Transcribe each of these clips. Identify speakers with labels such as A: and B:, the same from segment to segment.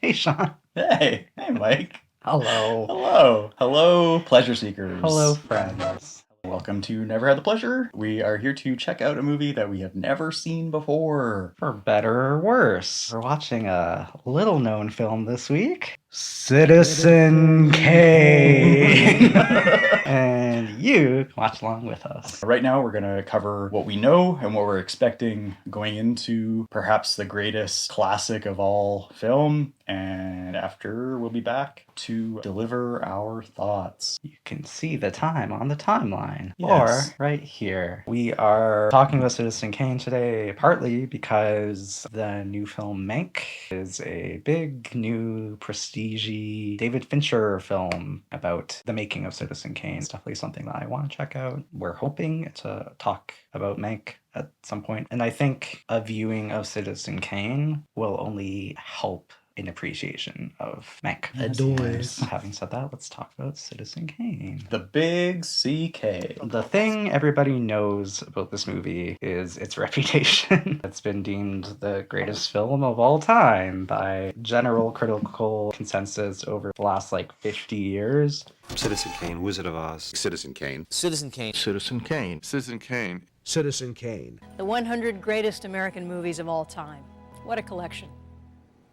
A: Hey, Sean.
B: Hey, Mike.
A: Hello.
B: Hello, pleasure seekers.
A: Hello, friends.
B: Welcome to Never Had the Pleasure. We are here to check out a movie that we have never seen before.
A: For better or worse, we're watching a little-known film this week, Citizen Kane. And you can watch along with us.
B: Right now, we're going to cover what we know and what we're expecting going into perhaps the greatest classic of all film. And after, we'll be back to deliver our thoughts.
A: You can see the time on the timeline.
B: Yes.
A: Or right here. We are talking about Citizen Kane today, partly because the new film Mank is a big, new, prestige-y David Fincher film about the making of Citizen Kane. It's definitely something that I want to check out. We're hoping to talk about Mank at some point. And I think a viewing of Citizen Kane will only help in appreciation of Mank.
C: Adoys.
A: Having said that, let's talk about Citizen Kane.
B: The Big CK.
A: The thing everybody knows about this movie is its reputation. It's been deemed the greatest film of all time by general critical consensus over the last 50 years.
D: Citizen Kane, Wizard of Oz.
E: Citizen Kane.
C: Citizen Kane.
F: Citizen Kane.
G: Citizen Kane.
C: Citizen Kane.
H: The 100 greatest American movies of all time. What a collection.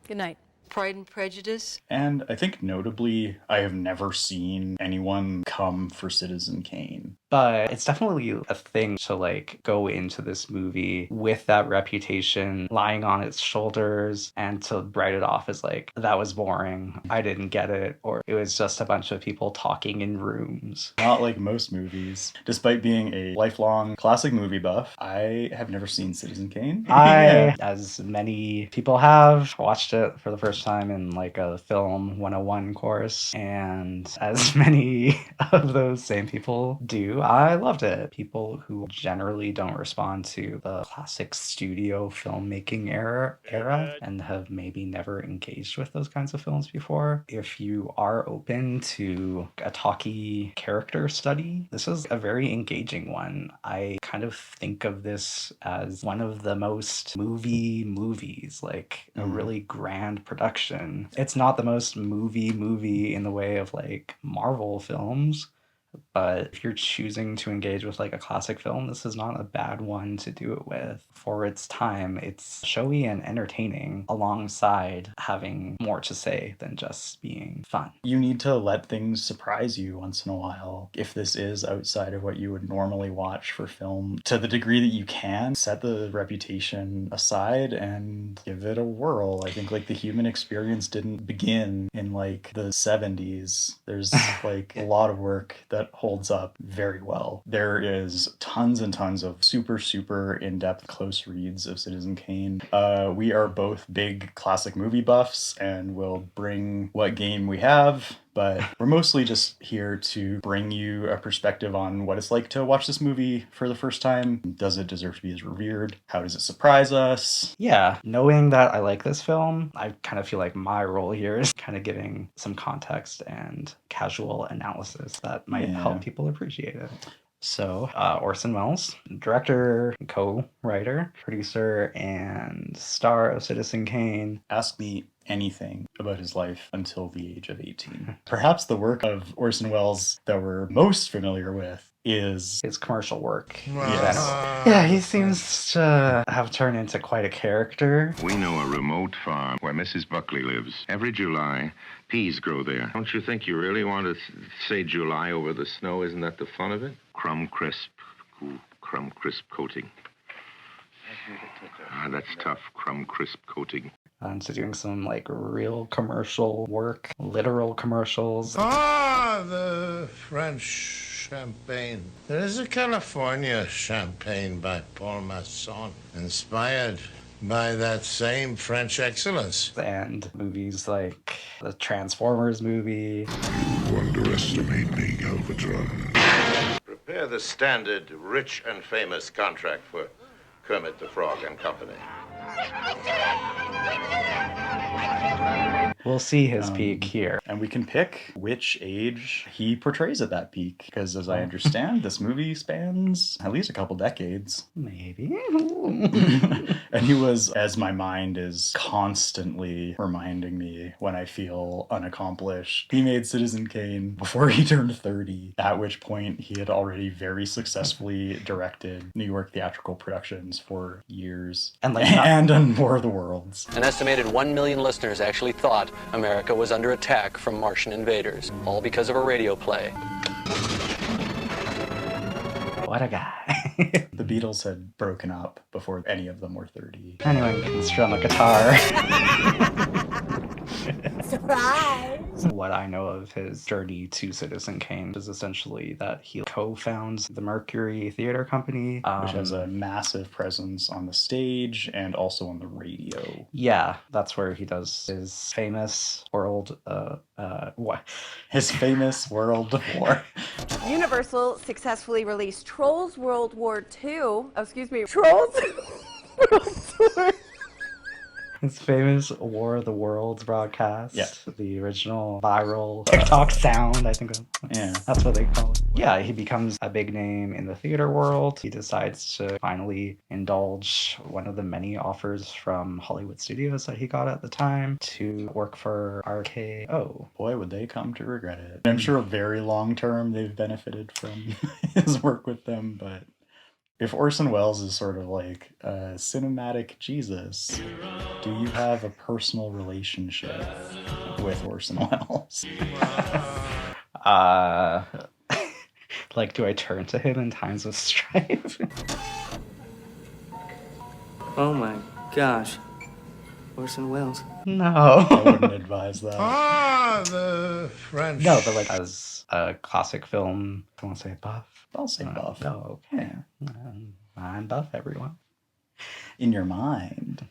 H: Good night.
I: Pride and Prejudice.
B: And I think notably, I have never seen anyone come for Citizen Kane.
A: But it's definitely a thing to go into this movie with that reputation lying on its shoulders and to write it off as that was boring, I didn't get it, or it was just a bunch of people talking in rooms.
B: Not like most movies. Despite being a lifelong classic movie buff, I have never seen Citizen Kane.
A: I, as many people have, watched it for the first time in a film 101 course, and as many of those same people do, I loved it. People who generally don't respond to the classic studio filmmaking era and have maybe never engaged with those kinds of films before. If you are open to a talky character study, this is a very engaging one. I kind of think of this as one of the most movies, a really grand production. It's not the most movie in the way of Marvel films, but if you're choosing to engage with a classic film, this is not a bad one to do it with. For its time, it's showy and entertaining alongside having more to say than just being fun.
B: You need to let things surprise you once in a while. If this is outside of what you would normally watch for film, to the degree that you can, set the reputation aside and give it a whirl. I think the human experience didn't begin in the 70s. There's a lot of work that holds up very well. There is tons and tons of super in-depth close reads of Citizen Kane. We are both big classic movie buffs and will bring what game we have, but we're mostly just here to bring you a perspective on what it's like to watch this movie for the first time. Does it deserve to be as revered? How does it surprise us?
A: Yeah, knowing that I like this film, I kind of feel like my role here is kind of giving some context and casual analysis that might help people appreciate it. So, Orson Welles, director, co-writer, producer, and star of Citizen Kane.
B: Ask me anything about his life until the age of 18. Perhaps the work of Orson Welles that we're most familiar with is
A: his commercial work.
B: Yes.
A: Yeah, he seems to have turned into quite a character.
F: We know a remote farm where Mrs. Buckley lives. Every July, peas grow there. Don't you think you really want to say July over the snow? Isn't that the fun of it? Crumb crisp. Ooh, crumb crisp coating. That's tough. Crumb crisp coating.
A: So doing some real commercial work, literal commercials.
J: The French champagne. There is a California champagne by Paul Masson, inspired by that same French excellence.
A: And movies like the Transformers movie.
G: You underestimate me, Galvatron.
J: Prepare the standard rich and famous contract for Kermit the Frog and Company.
A: We'll see his peak here.
B: And we can pick which age he portrays at that peak, because as I understand, this movie spans at least a couple decades.
A: Maybe.
B: And he was, as my mind is constantly reminding me when I feel unaccomplished, he made Citizen Kane before he turned 30, at which point he had already very successfully directed New York theatrical productions for years.
A: And
B: on War of the Worlds.
E: An estimated 1 million listeners actually thought America was under attack from Martian invaders, all because of a radio play.
A: What a guy.
B: The Beatles had broken up before any of them were 30.
A: Anyone can strum a guitar.
I: Surprise!
A: What I know of his journey to Citizen Kane is essentially that he co-founds the Mercury Theater Company,
B: which has a massive presence on the stage and also on the radio.
A: Yeah, that's where he does his famous world
B: His famous World War.
K: Universal successfully released Trolls World War II. Trolls World War.
A: His famous War of the Worlds broadcast.
B: Yeah.
A: The original viral TikTok sound, I think that's what they call it. Yeah, he becomes a big name in the theater world. He decides to finally indulge one of the many offers from Hollywood studios that he got at the time to work for RKO.
B: Boy, would they come to regret it. I'm sure very long term they've benefited from his work with them, but if Orson Welles is sort of like a cinematic Jesus, do you have a personal relationship with Orson Welles?
A: Like, do I turn to him in times of strife?
L: Oh my gosh. Orson Welles.
A: No.
B: I wouldn't advise that.
J: The French.
A: No, but like as a classic film, I won't say buff.
B: I'll say buff.
A: Oh, okay. I'm buff, everyone.
B: In your mind.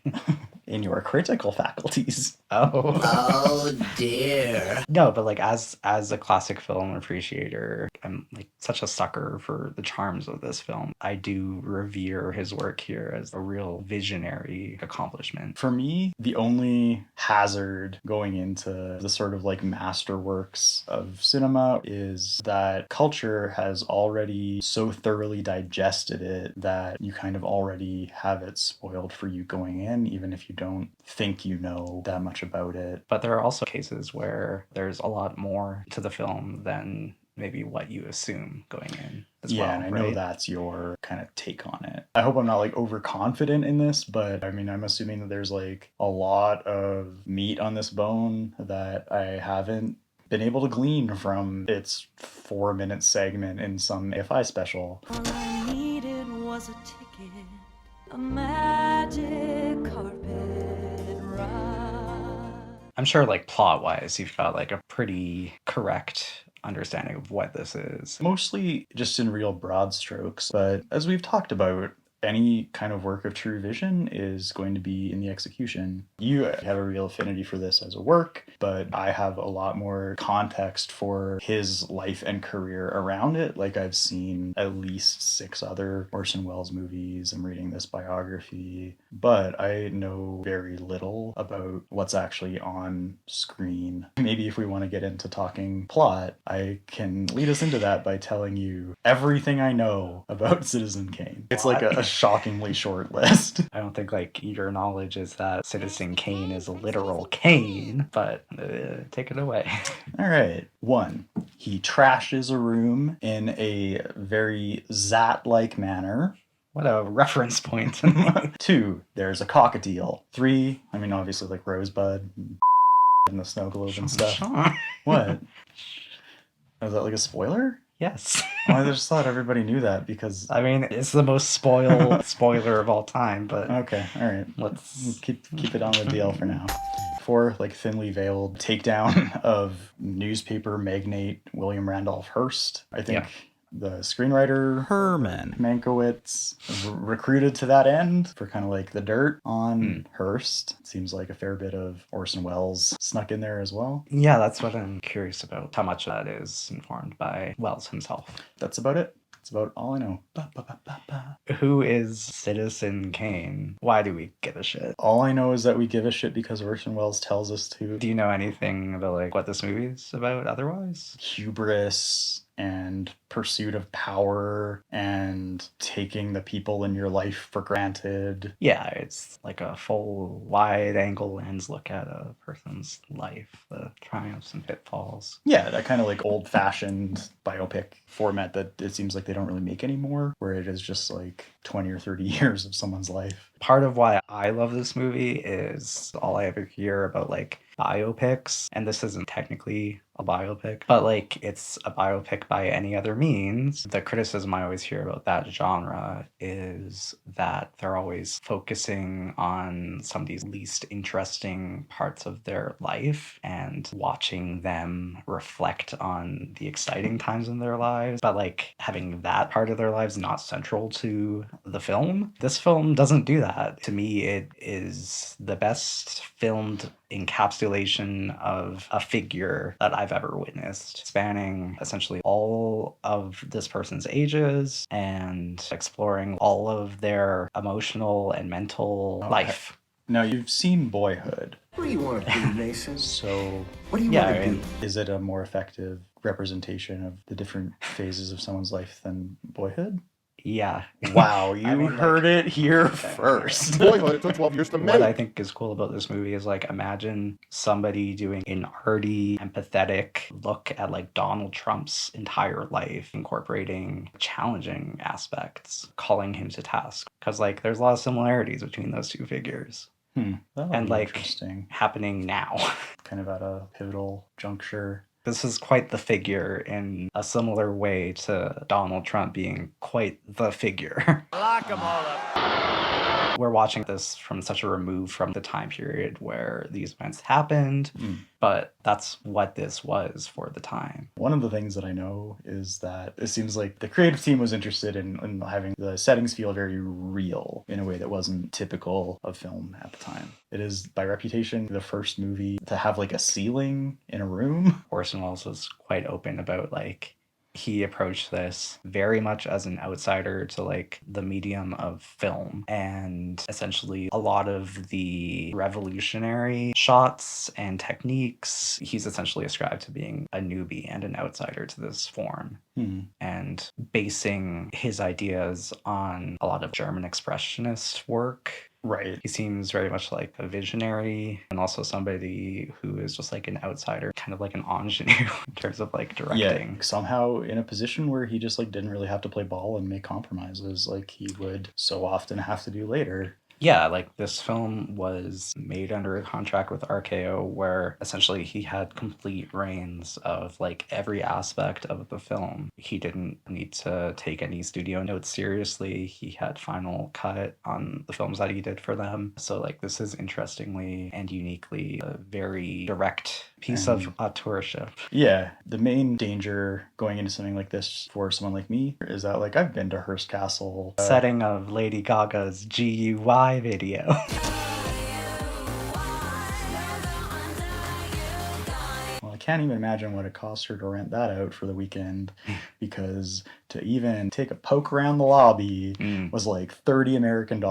B: In your critical faculties.
A: Oh dear. No, but like as a classic film appreciator, I'm like such a sucker for the charms of this film. I do revere his work here as a real visionary accomplishment.
B: For me, the only hazard going into the sort of like masterworks of cinema is that culture has already so thoroughly digested it that you kind of already have it spoiled for you going in, even if you don't think you know that much about it.
A: But there are also cases where there's a lot more to the film than maybe what you assume going in as well.
B: Yeah, and I know that's your kind of take on it. I hope I'm not like overconfident in this, but I mean, I'm assuming that there's like a lot of meat on this bone that I haven't been able to glean from its 4-minute segment in some AFI special.
M: All I needed was a ticket, a magic carpet ride.
A: I'm sure like plot-wise, you've got like a pretty correct understanding of what this is.
B: Mostly just in real broad strokes, but as we've talked about, any kind of work of true vision is going to be in the execution. You have a real affinity for this as a work, but I have a lot more context for his life and career around it. Like I've seen at least 6 other Orson Welles movies. I'm reading this biography, but I know very little about what's actually on screen. Maybe if we want to get into talking plot, I can lead us into that by telling you everything I know about Citizen Kane. It's like a shockingly short list.
A: I don't think like your knowledge is that Citizen Kane is a literal cane, but take it away.
B: All right. 1, he trashes a room in a very Zat-like manner.
A: What a reference point.
B: 2, there's a cockatiel. 3, I mean obviously like Rosebud and the snow globe and stuff. What? Is that like a spoiler?
A: Yes.
B: I just thought everybody knew that because...
A: I mean, it's the most spoiler of all time, but...
B: Okay, all right. Let's keep it on the DL for now. 4, like thinly veiled takedown of newspaper magnate William Randolph Hearst. I think the screenwriter Herman Mankiewicz recruited to that end for kind of like the dirt on Hearst. Seems like a fair bit of Orson Welles snuck in there as well.
A: Yeah, that's what I'm curious about. How much of that is informed by Welles himself.
B: That's about it. That's about all I know. Ba, ba, ba, ba, ba.
A: Who is Citizen Kane? Why do we give a shit?
B: All I know is that we give a shit because Orson Welles tells us to.
A: Do you know anything about like what this movie's about otherwise?
B: Hubris and pursuit of power and taking the people in your life for granted.
A: Yeah, it's like a full wide angle lens look at a person's life, the triumphs and pitfalls.
B: Yeah, that kind of like old fashioned biopic format that it seems like they don't really make anymore, where it is just like 20 or 30 years of someone's life.
A: Part of why I love this movie is all I ever hear about like biopics, and this isn't technically a biopic, but like it's a biopic by any other means. The criticism I always hear about that genre is that they're always focusing on somebody's least interesting parts of their life and watching them reflect on the exciting times in their lives, but like having that part of their lives not central to the film. This film doesn't do that. To me, it is the best filmed encapsulation of a figure that I've ever witnessed, spanning essentially all of this person's ages and exploring all of their emotional and mental life.
B: Now, you've seen Boyhood.
N: What do you want to do, Mason?
B: So,
N: What do you want to do?
B: is it a more effective representation of the different phases of someone's life than Boyhood?
A: Yeah.
B: Wow, you heard it here first.
G: Boyhood, it took 12 years to make.
A: What I think is cool about this movie is like imagine somebody doing an arty, empathetic look at like Donald Trump's entire life, incorporating challenging aspects, calling him to task. Because like there's a lot of similarities between those two figures.
B: That would
A: And
B: be
A: like
B: interesting.
A: happening now.
B: Kind of at a pivotal juncture.
A: This is quite the figure in a similar way to Donald Trump being quite the figure.
O: Lock 'em all up.
A: We're watching this from such a remove from the time period where these events happened, but that's what this was for the time.
B: One of the things that I know is that it seems like the creative team was interested in having the settings feel very real in a way that wasn't typical of film at the time. It is, by reputation, the first movie to have like a ceiling in a room.
A: Orson Welles was quite open about like he approached this very much as an outsider to like the medium of film, and essentially a lot of the revolutionary shots and techniques he's essentially ascribed to being a newbie and an outsider to this form, and basing his ideas on a lot of German expressionist work.
B: Right.
A: He seems very much like a visionary and also somebody who is just like an outsider, kind of like an ingenue in terms of like directing.
B: Yeah, somehow in a position where he just like didn't really have to play ball and make compromises like he would so often have to do later.
A: Yeah, like this film was made under a contract with RKO where essentially he had complete reins of like every aspect of the film. He didn't need to take any studio notes seriously. He had final cut on the films that he did for them. So like this is interestingly and uniquely a very direct piece of authorship.
B: Yeah, the main danger going into something like this for someone like me is that like I've been to Hearst Castle.
A: Setting of Lady Gaga's GUI video.
B: Well, I can't even imagine what it cost her to rent that out for the weekend, because to even take a poke around the lobby was like $30 American.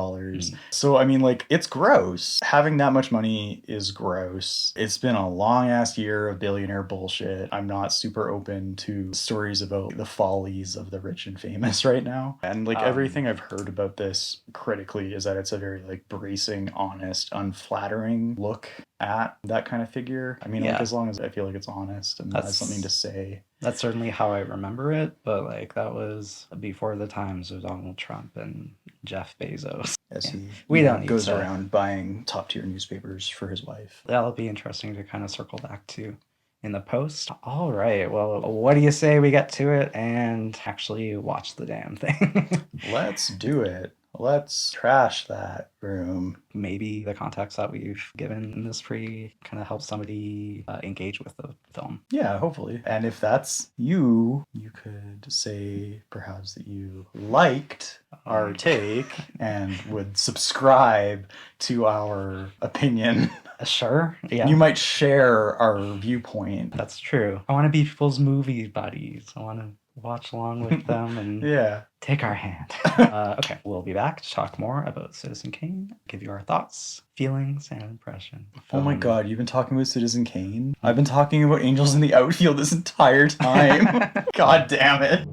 B: So, I mean, like, it's gross. Having that much money is gross. It's been a long ass year of billionaire bullshit. I'm not super open to stories about the follies of the rich and famous right now. And like everything I've heard about this critically is that it's a very like bracing, honest, unflattering look at that kind of figure. I mean, like, as long as I feel like it's honest and has something to say.
A: That's certainly how I remember it, but like that was before the times of Donald Trump and Jeff Bezos.
B: As
A: we don't need
B: goes
A: to
B: around buying top tier newspapers for his wife.
A: That'll be interesting to kind of circle back to in the post. All right, well, what do you say we get to it and actually watch the damn thing?
B: Let's do it. Let's trash that room.
A: Maybe the context that we've given in this kind of helps somebody engage with the film.
B: Yeah, hopefully. And if that's you, you could say perhaps that you liked our take and would subscribe to our opinion.
A: Sure. Yeah.
B: You might share our viewpoint.
A: That's true. I want to be people's movie buddies. I want to watch along with them and
B: Yeah.
A: take our hand. Okay, we'll be back to talk more about Citizen Kane, give you our thoughts, feelings, and impression.
B: Oh my god, you've been talking about Citizen Kane? I've been talking about Angels in the Outfield this entire time. God damn it.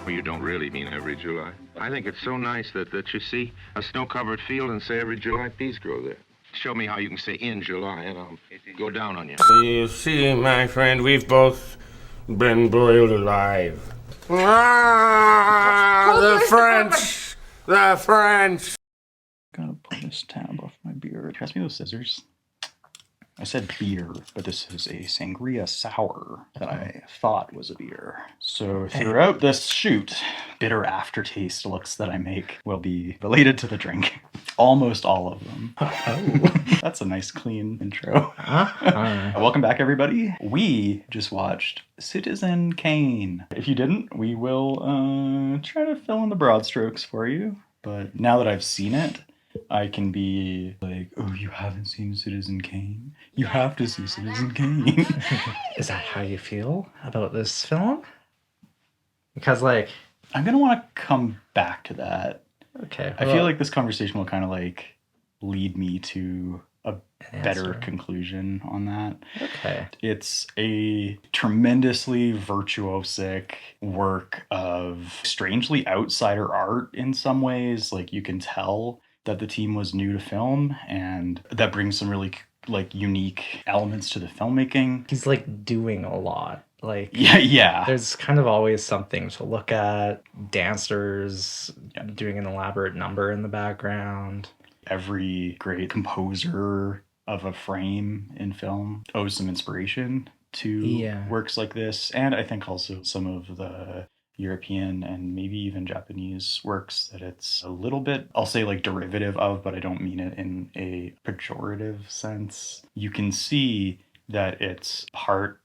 F: Well, you don't really mean every July. I think it's so nice that you see a snow-covered field and say every July peas grow there. Show me how you can say in July and I'll go down on you.
P: You see, my friend, we've both been boiled alive. Ah, the French! The French!
B: I'm gonna pull this tab off my beer. Pass me those scissors. I said beer, but this is a sangria sour that I thought was a beer. So throughout this shoot, bitter aftertaste looks that I make will be related to the drink. Almost all of them.
A: Oh.
B: That's a nice clean intro. Welcome back, everybody. We just watched Citizen Kane. If you didn't, we will try to fill in the broad strokes for you. But now that I've seen it, I can be like, oh, you haven't seen Citizen Kane? You have to see Citizen Kane.
A: Is that how you feel about this film? Because, like...
B: I'm going to want to come back to that.
A: Okay.
B: I feel like this conversation will kind of, like, lead me to a better conclusion on that.
A: Okay.
B: It's a tremendously virtuosic work of strangely outsider art in some ways. Like, you can tell that the team was new to film, and that brings some really like unique elements to the filmmaking.
A: He's like doing a lot. Like
B: yeah.
A: There's kind of always something to look at. Dancers doing an elaborate number in the background.
B: Every great composer of a frame in film owes some inspiration to works like this, and I think also some of the European and maybe even Japanese works that it's a little bit, I'll say like derivative of, but I don't mean it in a pejorative sense. You can see that it's part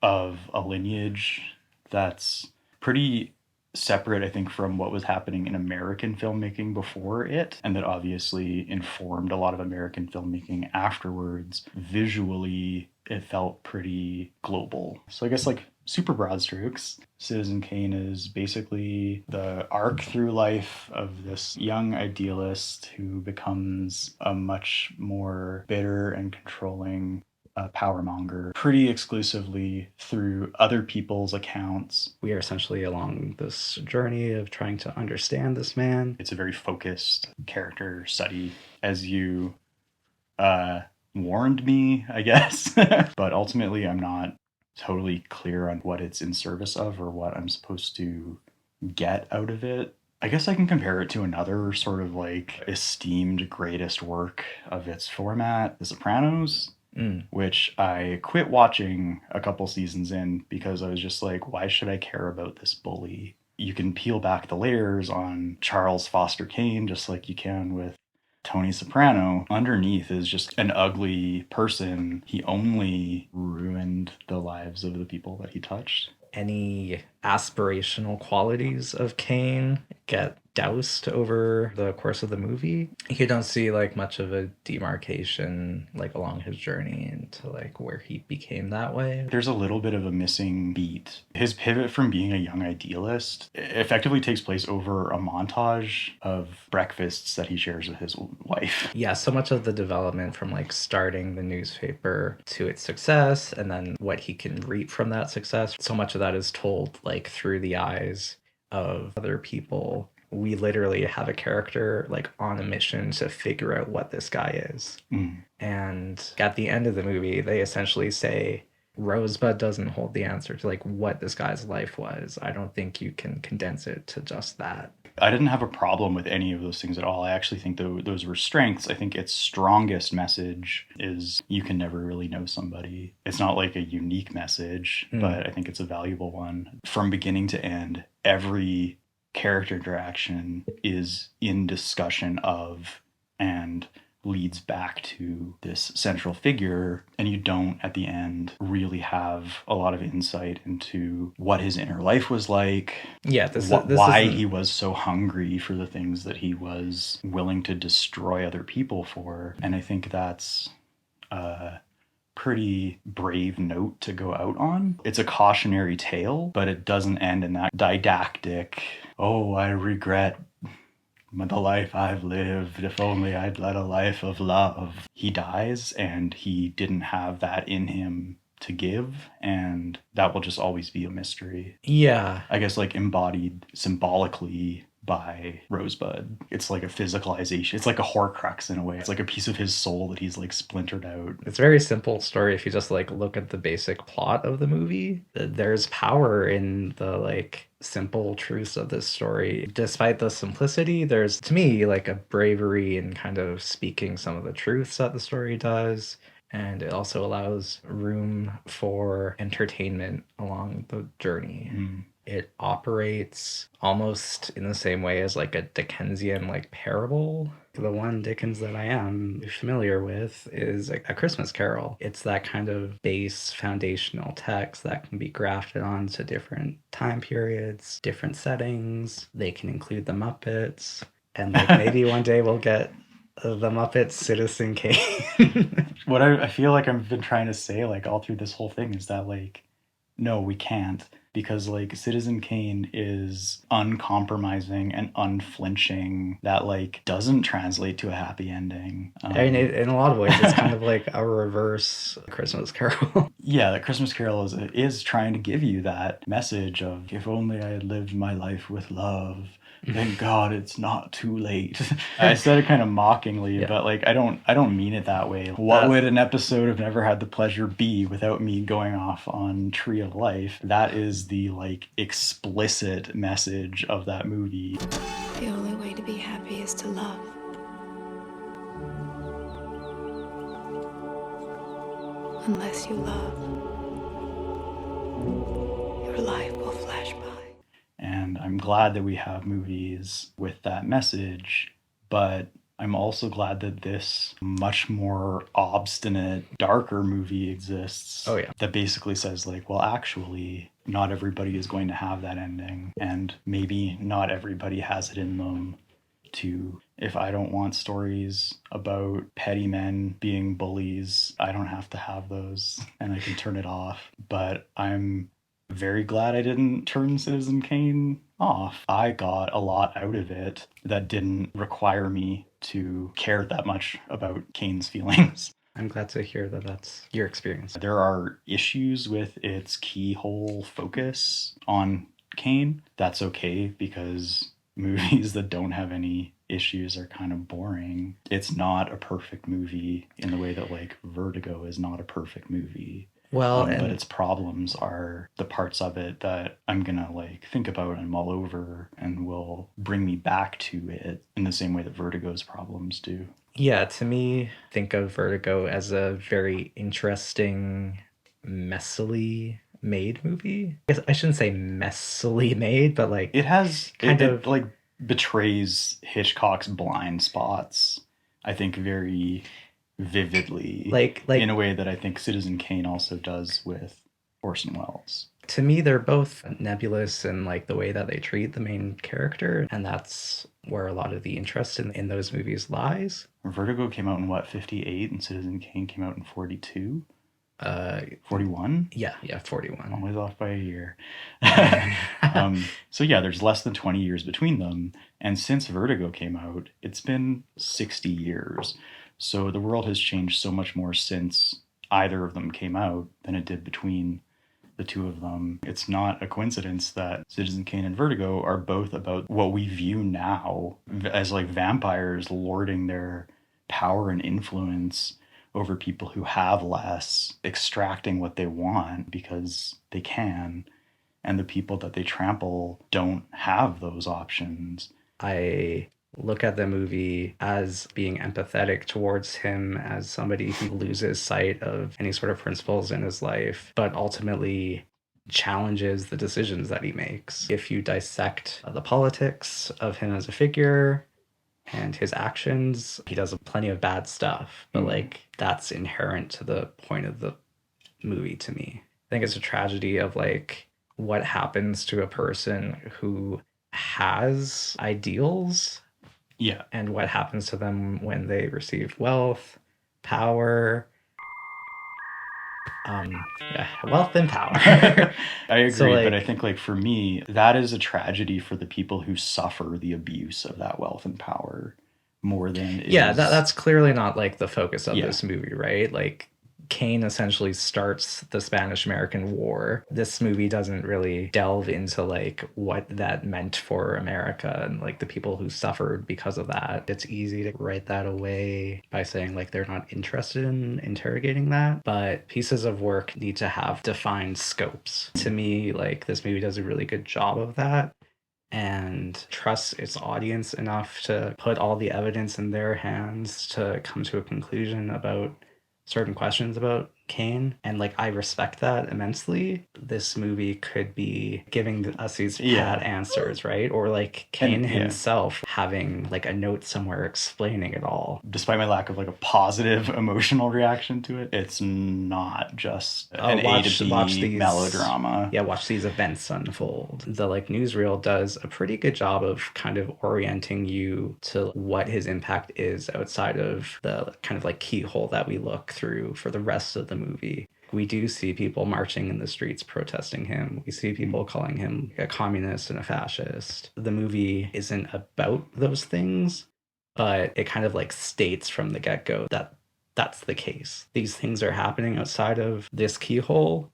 B: of a lineage that's pretty separate, I think, from what was happening in American filmmaking before it, and that obviously informed a lot of American filmmaking afterwards. Visually, it felt pretty global. So I guess like super broad strokes, Citizen Kane is basically the arc through life of this young idealist who becomes a much more bitter and controlling power monger pretty exclusively through other people's accounts.
A: We are essentially along this journey of trying to understand this man.
B: It's a very focused character study, as you warned me, I guess. But ultimately, I'm not totally clear on what it's in service of or what I'm supposed to get out of it. I guess I can compare it to another sort of like esteemed greatest work of its format, The Sopranos, which I quit watching a couple seasons in because I was just like, why should I care about this bully? You can peel back the layers on Charles Foster Kane just like you can with Tony Soprano. Underneath is just an ugly person. He only ruined the lives of the people that he touched.
A: Any aspirational qualities of Kane get doused over the course of the movie. You don't see like much of a demarcation like along his journey into like where he became that way.
B: There's a little bit of a missing beat. His pivot from being a young idealist effectively takes place over a montage of breakfasts that he shares with his wife.
A: Yeah, so much of the development from like starting the newspaper to its success and then what he can reap from that success, so much of that is told like through the eyes of other people. We literally have a character like on a mission to figure out what this guy is. And at the end of the movie, they essentially say, Rosebud doesn't hold the answer to like what this guy's life was. I don't think you can condense it to just that.
B: I didn't have a problem with any of those things at all. I actually think those were strengths. I think its strongest message is you can never really know somebody. It's not like a unique message, but I think it's a valuable one. From beginning to end, every character interaction is in discussion of and leads back to this central figure, and you don't at the end really have a lot of insight into what his inner life was like.
A: Yeah,
B: why he was so hungry for the things that he was willing to destroy other people for. And I think that's pretty brave note to go out on. It's a cautionary tale, but it doesn't end in that didactic, oh, I regret the life I've lived. If only I'd led a life of love. He dies, and he didn't have that in him to give, and that will just always be a mystery.
A: Yeah.
B: I guess like embodied symbolically by Rosebud. It's like a physicalization. It's like a Horcrux in a way. It's like a piece of his soul that he's like splintered out.
A: It's a very simple story if you just like look at the basic plot of the movie. There's power in the like simple truths of this story. Despite the simplicity, there's to me like a bravery in kind of speaking some of the truths that the story does. And it also allows room for entertainment along the journey. It operates almost in the same way as like a Dickensian like parable. The one Dickens that I am familiar with is A Christmas Carol. It's that kind of base foundational text that can be grafted onto different time periods, different settings. They can include the Muppets. And like maybe one day we'll get the Muppets Citizen Kane.
B: What I feel like I've been trying to say like all through this whole thing is that like, no, we can't. Because like Citizen Kane is uncompromising and unflinching, that like doesn't translate to a happy ending.
A: I mean, in a lot of ways, it's kind of like a reverse Christmas Carol.
B: Yeah, the Christmas Carol is trying to give you that message of if only I had lived my life with love. Thank God it's not too late. I said it kind of mockingly, but like I don't mean it that way. What would an episode of Never Had the Pleasure be without me going off on Tree of Life? That is the like explicit message of that movie.
M: The only way to be happy is to love. Unless you love, your life will flash by.
B: And I'm glad that we have movies with that message, but I'm also glad that this much more obstinate, darker movie exists.
A: Oh, yeah.
B: That basically says like, well, actually, not everybody is going to have that ending. And maybe not everybody has it in them to, if I don't want stories about petty men being bullies, I don't have to have those and I can turn it off. But I'm very glad I didn't turn Citizen Kane off. I got a lot out of it that didn't require me to care that much about Kane's feelings.
A: I'm glad to hear that that's your experience.
B: There are issues with its keyhole focus on Kane. That's okay because movies that don't have any issues are kind of boring. It's not a perfect movie in the way that like Vertigo is not a perfect movie.
A: Well,
B: but its problems are the parts of it that I'm gonna like think about and mull over and will bring me back to it in the same way that Vertigo's problems do.
A: Yeah, to me, think of Vertigo as a very interesting, messily made movie. I guess I shouldn't say messily made, but like
B: it has
A: it
B: like betrays Hitchcock's blind spots, I think, very vividly, like in a way that I think Citizen Kane also does with Orson Welles.
A: To me, they're both nebulous in like the way that they treat the main character, and that's where a lot of the interest in those movies lies.
B: Vertigo came out in what, 58, and Citizen Kane came out in 42? 41?
A: Yeah, 41.
B: Always off by a year. So yeah, there's less than 20 years between them, and since Vertigo came out, it's been 60 years. So the world has changed so much more since either of them came out than it did between the two of them. It's not a coincidence that Citizen Kane and Vertigo are both about what we view now as like vampires lording their power and influence over people who have less, extracting what they want because they can, and the people that they trample don't have those options.
A: I look at the movie as being empathetic towards him as somebody who loses sight of any sort of principles in his life, but ultimately challenges the decisions that he makes. If you dissect the politics of him as a figure and his actions, he does plenty of bad stuff, but like that's inherent to the point of the movie to me. I think it's a tragedy of like what happens to a person who has ideals.
B: Yeah.
A: And what happens to them when they receive wealth, power. Yeah, wealth and power.
B: I agree,
A: So, like,
B: but I think like for me, that is a tragedy for the people who suffer the abuse of that wealth and power more than it
A: yeah,
B: is.
A: that's clearly not like the focus of
B: Yeah.
A: this movie, right? Like, Kane essentially starts the Spanish-American War. This movie doesn't really delve into like what that meant for America and like the people who suffered because of that. It's easy to write that away by saying like they're not interested in interrogating that, but pieces of work need to have defined scopes. To me, like this movie does a really good job of that and trusts its audience enough to put all the evidence in their hands to come to a conclusion about certain questions about Kane. And like I respect that immensely. This movie could be giving us these pat answers, right? Or like Kane himself having like a note somewhere explaining it all.
B: Despite my lack of like a positive emotional reaction to it, it's not just an A to B melodrama.
A: Yeah, watch these events unfold. The like newsreel does a pretty good job of kind of orienting you to what his impact is outside of the kind of like keyhole that we look through for the rest of the movie. We do see people marching in the streets protesting him. We see people calling him a communist and a fascist. The movie isn't about those things, but it kind of like states from the get-go that that's the case. These things are happening outside of this keyhole,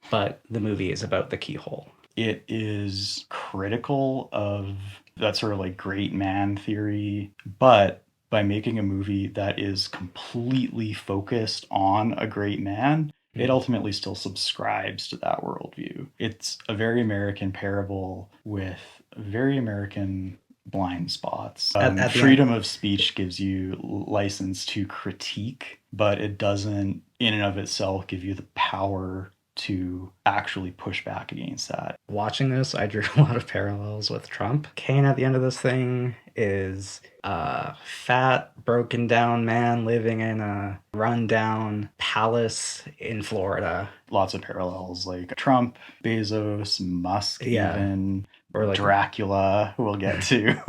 A: but the movie is about the keyhole.
B: It is critical of that sort of like great man theory, but by making a movie that is completely focused on a great man, it ultimately still subscribes to that worldview. It's a very American parable with very American blind spots.
A: At
B: freedom of speech gives you license to critique, but it doesn't in and of itself give you the power to actually push back against that.
A: Watching this, I drew a lot of parallels with Trump. Kane at the end of this thing is a fat, broken down man living in a rundown palace in Florida.
B: Lots of parallels like Trump, Bezos, Musk, even. Or like Dracula, who we'll get to.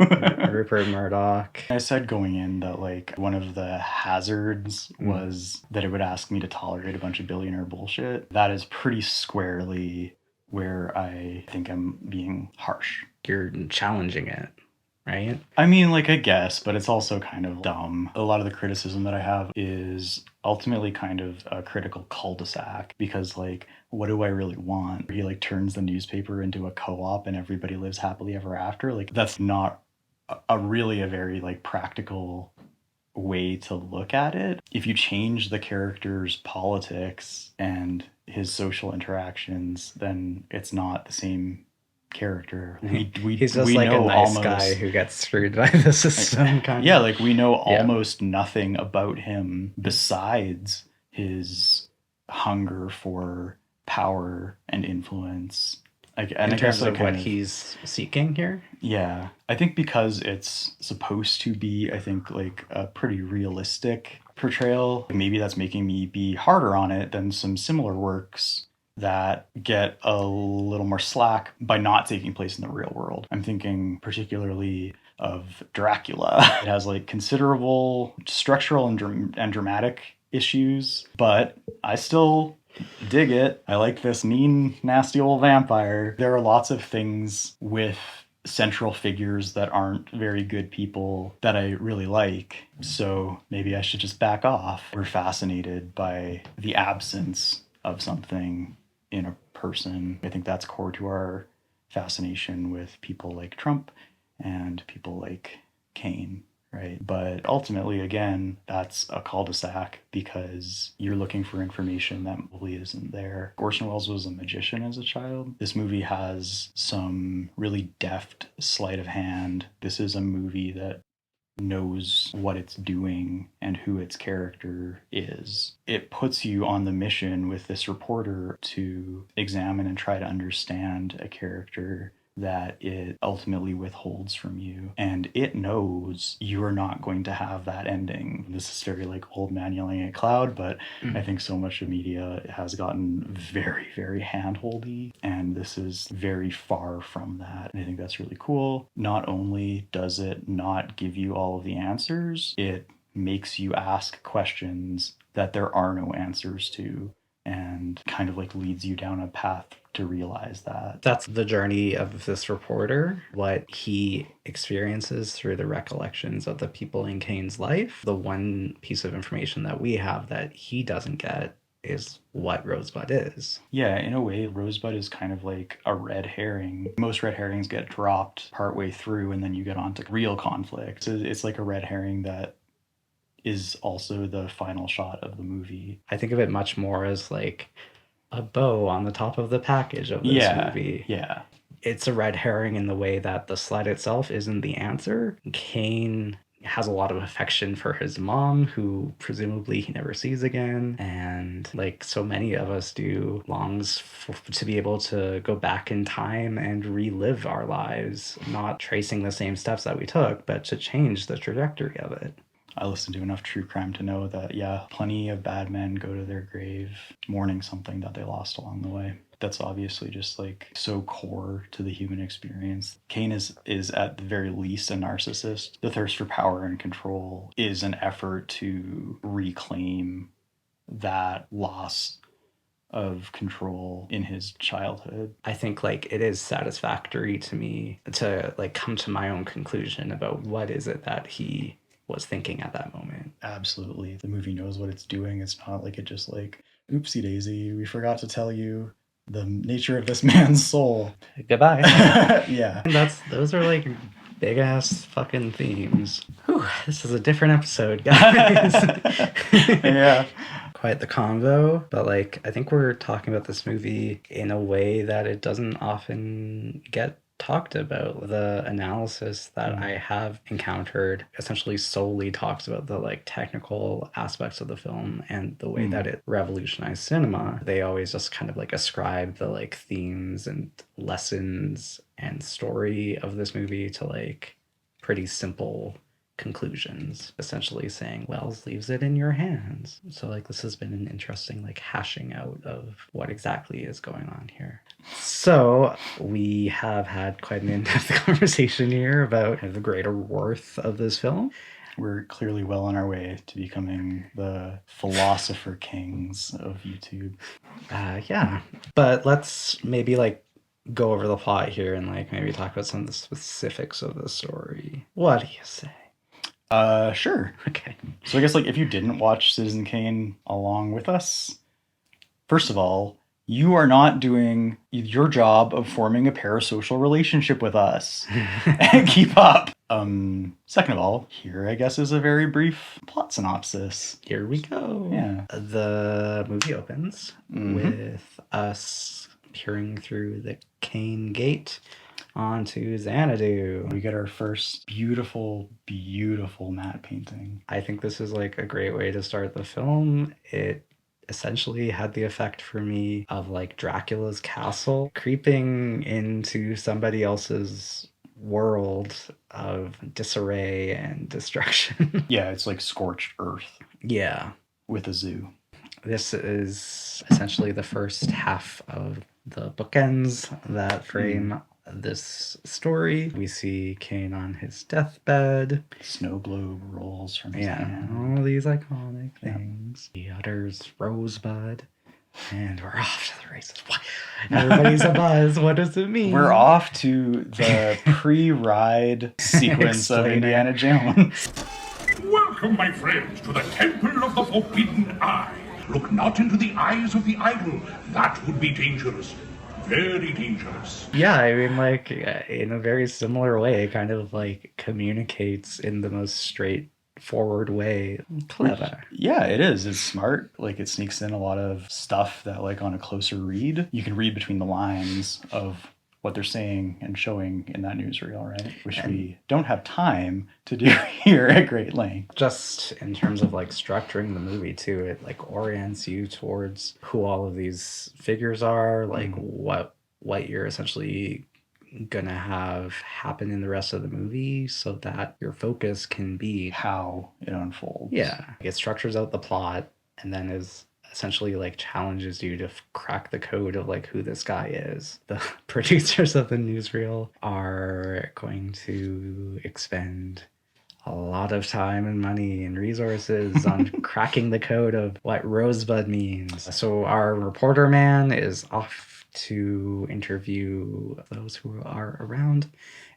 A: Rupert Murdoch.
B: I said going in that like one of the hazards was that it would ask me to tolerate a bunch of billionaire bullshit. That is pretty squarely where I think I'm being harsh.
A: You're challenging it, right?
B: I mean, like, I guess, but it's also kind of dumb. A lot of the criticism that I have is ultimately kind of a critical cul-de-sac because, like, what do I really want? He, like, turns the newspaper into a co-op and everybody lives happily ever after. Like, that's not a really a very, like, practical way to look at it. If you change the character's politics and his social interactions, then it's not the same character.
A: He's just like a nice guy who gets screwed by the system.
B: Yeah, like we know almost nothing about him besides his hunger for power and influence.
A: In terms of what he's seeking here?
B: Yeah. I think because it's supposed to be, I think, like a pretty realistic portrayal, maybe that's making me be harder on it than some similar works that get a little more slack by not taking place in the real world. I'm thinking particularly of Dracula. It has like considerable structural and dramatic issues, but I still dig it. I like this mean, nasty old vampire. There are lots of things with central figures that aren't very good people that I really like. So maybe I should just back off. We're fascinated by the absence of something in a person. I think that's core to our fascination with people like Trump and people like Kane, right? But ultimately, again, that's a cul-de-sac because you're looking for information that probably isn't there. Orson Welles was a magician as a child. This movie has some really deft sleight of hand. This is a movie that knows what it's doing and who its character is. It puts you on the mission with this reporter to examine and try to understand a character that it ultimately withholds from you. And it knows you are not going to have that ending. This is very like old man yelling at cloud, but I think so much of media has gotten very, very hand-holdy. And this is very far from that. And I think that's really cool. Not only does it not give you all of the answers, it makes you ask questions that there are no answers to. and kind of like leads you down a path to realize that.
A: That's the journey of this reporter, what he experiences through the recollections of the people in Kane's life. The one piece of information that we have that he doesn't get is what Rosebud is.
B: Yeah, in a way, Rosebud is kind of like a red herring. Most red herrings get dropped partway through and then you get onto real conflict. So it's like a red herring that is also the final shot of the movie.
A: I think of it much more as like a bow on the top of the package of this movie.
B: Yeah.
A: It's a red herring in the way that the sled itself isn't the answer. Kane has a lot of affection for his mom, who presumably he never sees again. And like so many of us do, longs to be able to go back in time and relive our lives, not tracing the same steps that we took, but to change the trajectory of it.
B: I listen to enough true crime to know that, yeah, plenty of bad men go to their grave mourning something that they lost along the way. That's obviously just like so core to the human experience. Kane is at the very least a narcissist. The thirst for power and control is an effort to reclaim that loss of control in his childhood.
A: I think like it is satisfactory to me to like come to my own conclusion about what is it that he was thinking at that moment.
B: Absolutely. The movie knows what it's doing. It's not like it just like, oopsie daisy, we forgot to tell you the nature of this man's soul.
A: Goodbye.
B: Yeah.
A: Those are like big ass fucking themes. Whew, this is a different episode, guys.
B: Yeah.
A: Quite the convo, but like I think we're talking about this movie in a way that it doesn't often get talked about. The analysis that I have encountered essentially solely talks about the like technical aspects of the film and the way that it revolutionized cinema. They always just kind of like ascribe the like themes and lessons and story of this movie to like pretty simple conclusions, essentially saying Wells leaves it in your hands. So like this has been an interesting like hashing out of what exactly is going on here. So we have had quite an in-depth conversation here about the greater worth of this film.
B: We're clearly well on our way to becoming the philosopher kings of YouTube.
A: Yeah, but let's maybe like go over the plot here and like maybe talk about some of the specifics of the story. What do you say?
B: Sure.
A: Okay.
B: So I guess like if you didn't watch Citizen Kane along with us, first of all, you are not doing your job of forming a parasocial relationship with us. Keep up. Second of all, here I guess is a very brief plot synopsis.
A: Here we go.
B: Yeah.
A: The movie opens with us peering through the Kane gate onto Xanadu.
B: We get our first beautiful, beautiful matte painting.
A: I think this is like a great way to start the film. It essentially had the effect for me of like Dracula's castle creeping into somebody else's world of disarray and destruction.
B: Yeah, it's like scorched earth.
A: Yeah.
B: With a zoo.
A: This is essentially the first half of the bookends that frame this story. We see Kane on his deathbed.
B: Snow globe rolls from his hand.
A: All these iconic things. He utters Rosebud, and we're off to the races. What? Everybody's a buzz. What does it mean?
B: We're off to the pre-ride sequence of Indiana Jones.
G: Welcome, my friends, to the Temple of the Forbidden Eye. Look not into the eyes of the idol. That would be dangerous. Very dangerous.
A: Yeah, I mean, like, in a very similar way, it kind of, like, communicates in the most straightforward way. Clever.
B: Yeah, it is. It's smart. Like, it sneaks in a lot of stuff that, like, on a closer read, you can read between the lines of what they're saying and showing in that newsreel, right? Which we don't have time to do here at great length.
A: Just in terms of like structuring the movie too, it like orients you towards who all of these figures are, like what you're essentially gonna have happen in the rest of the movie so that your focus can be
B: how it unfolds.
A: Yeah. It structures out the plot and then is essentially like challenges you to crack the code of like who this guy is. The producers of the newsreel are going to expend a lot of time and money and resources on cracking the code of what rosebud means. So our reporter man is off to interview those who are around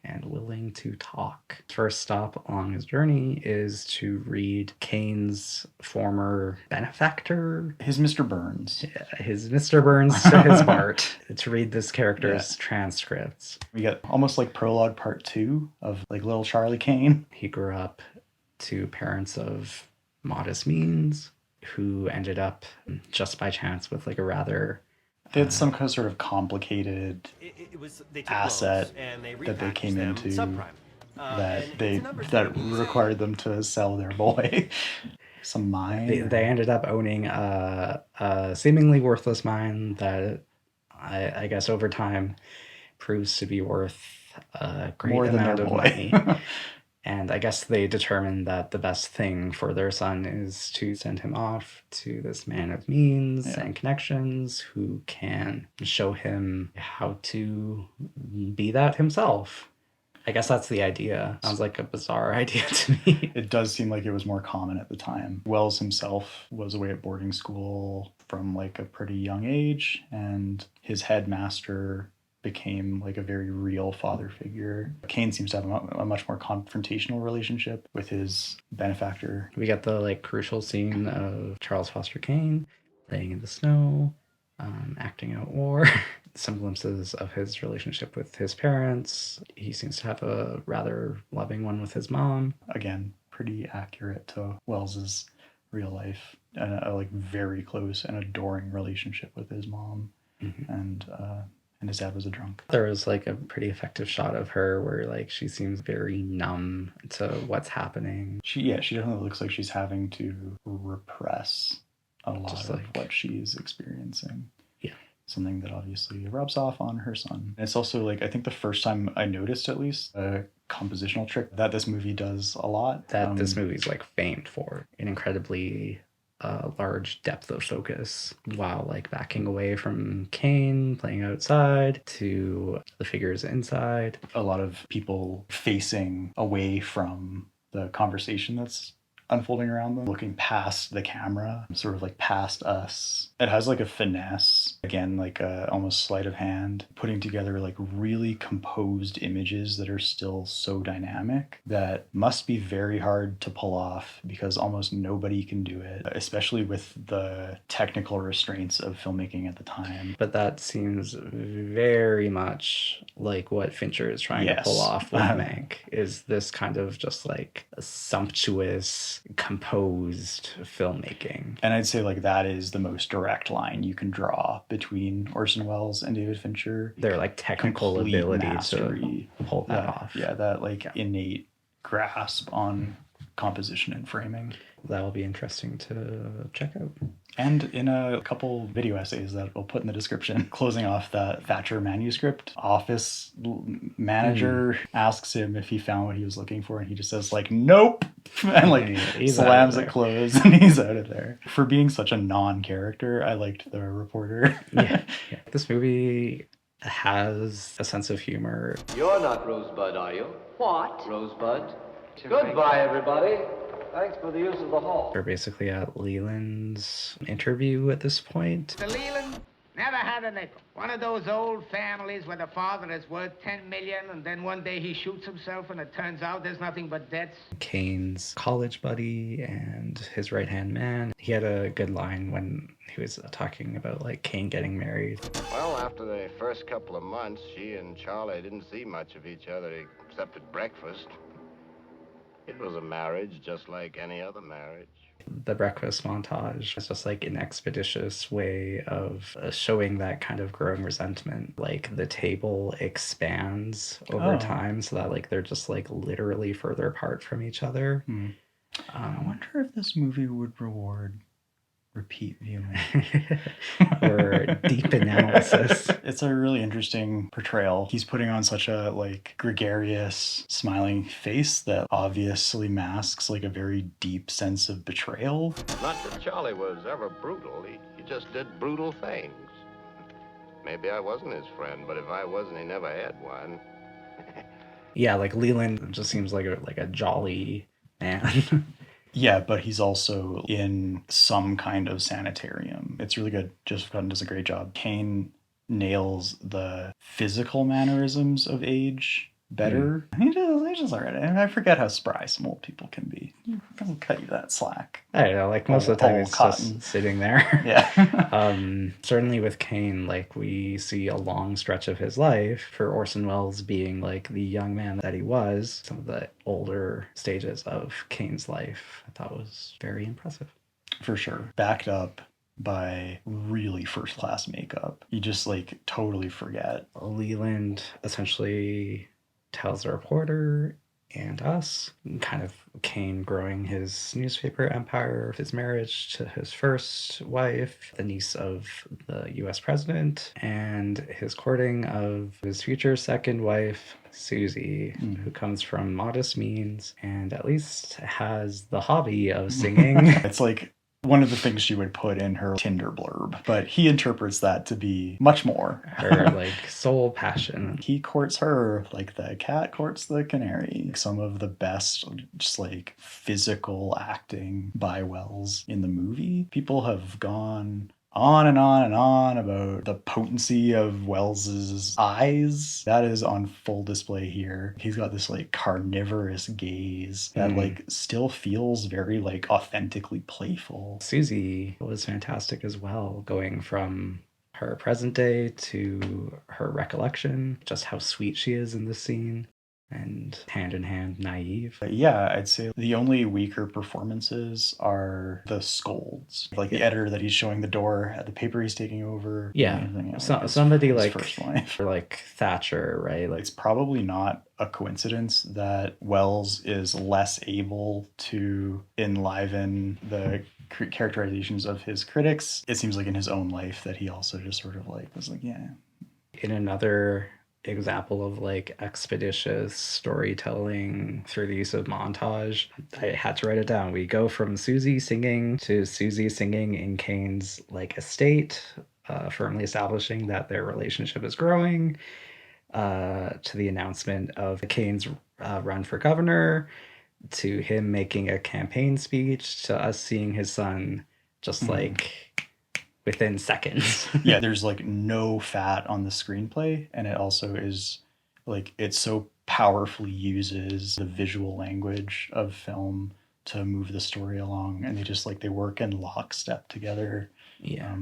A: and willing to talk. First stop along his journey is to read Kane's former benefactor.
B: His Mr. Burns.
A: Yeah, his Mr. Burns to his Bart. To read this character's transcripts.
B: We get almost like prologue part 2 of like little Charlie Kane.
A: He grew up to parents of modest means who ended up just by chance with like a rather...
B: They had some kind of sort of complicated asset that they came into that required them to sell their boy. Some mine.
A: They ended up owning a seemingly worthless mine that I guess over time proves to be worth a great
B: More than
A: amount
B: their
A: of
B: boy.
A: money. And I guess they determined that the best thing for their son is to send him off to this man of means and connections who can show him how to be that himself. I guess that's the idea. Sounds like a bizarre idea to me.
B: It does seem like it was more common at the time. Wells himself was away at boarding school from like a pretty young age, and his headmaster became like a very real father figure. Kane seems to have a much more confrontational relationship with his benefactor.
A: We get the like crucial scene of Charles Foster Kane laying in the snow, acting out war. Some glimpses of his relationship with his parents. He seems to have a rather loving one with his mom.
B: Again, pretty accurate to Wells's real life, and a like very close and adoring relationship with his mom. And his dad was a drunk.
A: There was like a pretty effective shot of her where like she seems very numb to what's happening.
B: She definitely looks like she's having to repress a lot of what she's experiencing.
A: Yeah.
B: Something that obviously rubs off on her son. And it's also like, I think the first time I noticed at least a compositional trick that this movie does a lot.
A: That this movie's like famed for. An incredibly large depth of focus while like backing away from Kane playing outside to the figures inside.
B: A lot of people facing away from the conversation that's unfolding around them, looking past the camera, sort of like past us. It has like a finesse, again, like a almost sleight of hand, putting together like really composed images that are still so dynamic that must be very hard to pull off because almost nobody can do it, especially with the technical restraints of filmmaking at the time.
A: But that seems very much like what Fincher is trying to pull off with Mank, is this kind of just like a sumptuous, composed filmmaking.
B: And I'd say like that is the most direct line you can draw between Orson Welles and David Fincher.
A: Their like technical
B: Complete
A: ability
B: mastery
A: to pull that off.
B: Yeah, that like innate grasp on composition and framing.
A: That will be interesting to check out.
B: And in a couple video essays that we'll put in the description, closing off that Thatcher manuscript, office manager asks him if he found what he was looking for, and he just says like, nope, and like slams it closed, and he's out of there. For being such a non-character, I liked the reporter.
A: Yeah. This movie has a sense of humor.
Q: You're not Rosebud, are you?
I: What?
Q: Rosebud. Goodbye, everybody. Thanks for the use of the hall.
A: We're basically at Leland's interview at this point.
R: The Leland never had a nickel. One of those old families where the father is worth $10 million and then one day he shoots himself and it turns out there's nothing but debts.
A: Kane's college buddy and his right-hand man. He had a good line when he was talking about like Kane getting married.
S: Well, after the first couple of months, she and Charlie didn't see much of each other except at breakfast. It was a marriage just like any other marriage.
A: The breakfast montage is just like an expeditious way of showing that kind of growing resentment. Like the table expands over time so that like they're just like literally further apart from each other.
B: I wonder if this movie would reward repeat viewing
A: or deep analysis.
B: It's a really interesting portrayal. He's putting on such a like gregarious, smiling face that obviously masks like a very deep sense of betrayal.
S: Not that Charlie was ever brutal. He just did brutal things. Maybe I wasn't his friend, but if I wasn't, he never had one.
A: Yeah, like Leland just seems like a jolly man.
B: Yeah, but he's also in some kind of sanitarium. It's really good. Joseph Cotten does a great job. Kane nails the physical mannerisms of age better. He's just all right. And I forget how spry some old people can be. I'll cut you that slack.
A: I don't know, like most of the time it's
B: Cotton.
A: just sitting there.
B: Yeah.
A: Certainly with Kane, like we see a long stretch of his life for Orson Welles being like the young man that he was. Some of the older stages of Kane's life I thought was very impressive.
B: For sure. Backed up by really first class makeup. You just like totally forget.
A: Leland essentially tells the reporter and us kind of Kane growing his newspaper empire, his marriage to his first wife, the niece of the US president, and his courting of his future second wife, Susie, who comes from modest means and at least has the hobby of singing.
B: It's like one of the things she would put in her Tinder blurb, but he interprets that to be much more.
A: Her like sole passion.
B: He courts her like the cat courts the canary. Some of the best just like physical acting by Welles in the movie. People have gone on and on and on about the potency of Wells's eyes. That is on full display here. He's got this like carnivorous gaze that like still feels very like authentically playful.
A: Susie was fantastic as well, going from her present day to her recollection, just how sweet she is in this scene. And hand in hand naive.
B: Yeah, I'd say the only weaker performances are the scolds. Like the editor that he's showing the door at the paper he's taking over.
A: Yeah, somebody like first wife. Or like Thatcher, right? Like
B: it's probably not a coincidence that Welles is less able to enliven the characterizations of his critics. It seems like in his own life that he also just sort of like was like, yeah.
A: In another example of like expeditious storytelling through the use of montage, I had to write it down. We go from Susie singing to Susie singing in Kane's like estate, firmly establishing that their relationship is growing, to the announcement of Kane's run for governor, to him making a campaign speech, to us seeing his son just like within seconds.
B: Yeah, there's like no fat on the screenplay, and it also is like it so powerfully uses the visual language of film to move the story along, and they just like they work in lockstep together.
A: Yeah.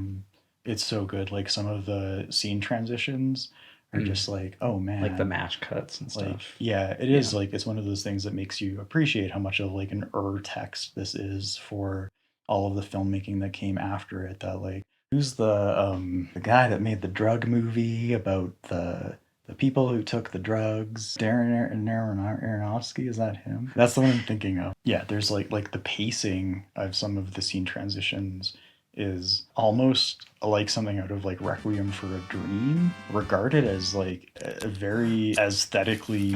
B: It's so good. Like some of the scene transitions are just like, oh man,
A: like the match cuts and stuff.
B: Like, yeah, it is like it's one of those things that makes you appreciate how much of like an text this is for all of the filmmaking that came after it. That like, who's the guy that made the drug movie about the people who took the drugs? Darren Aronofsky, is that him? That's the one I'm thinking of. Yeah, there's like the pacing of some of the scene transitions is almost like something out of like Requiem for a Dream, regarded as like a very aesthetically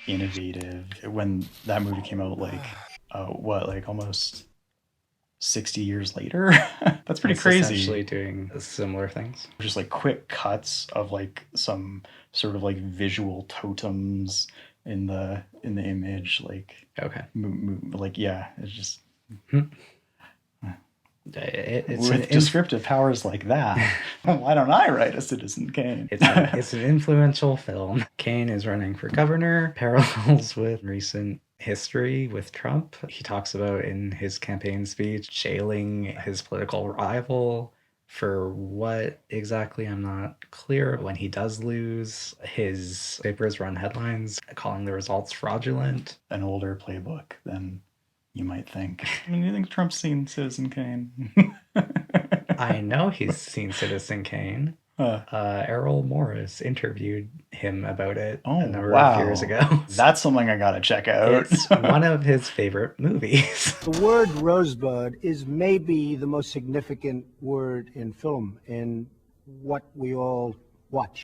B: innovative. When that movie came out, like like almost 60 years later. That's pretty crazy.
A: Essentially doing similar things.
B: Just like quick cuts of like some sort of like visual totems in the image, like
A: okay,
B: like yeah, it's just.
A: It's
B: with descriptive powers like that, why don't I write a Citizen Kane?
A: It's an influential film. Kane is running for governor, parallels with recent history with Trump. He talks about in his campaign speech jailing his political rival. For what exactly, I'm not clear. When he does lose, his papers run headlines calling the results fraudulent.
B: An older playbook than you might think. I mean, you think Trump's seen Citizen Kane?
A: I know he's seen Citizen Kane. Errol Morris interviewed him about it a number of years ago.
B: That's something I gotta check out.
A: It's one of his favorite movies.
N: The word rosebud is maybe the most significant word in film, in what we all watch.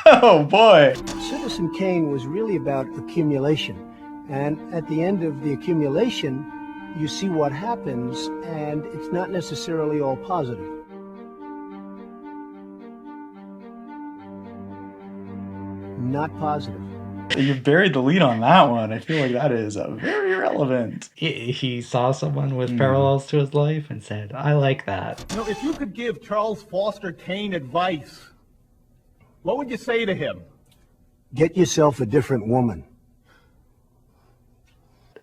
B: Oh boy!
N: Citizen Kane was really about accumulation. And at the end of the accumulation, you see what happens, and it's not necessarily all positive. Not positive.
B: You buried the lead on that one. I feel like that is very relevant.
A: He saw someone with parallels to his life and said, I like that.
T: You know, if you could give Charles Foster Kane advice, what would you say to him?
N: Get yourself a different woman.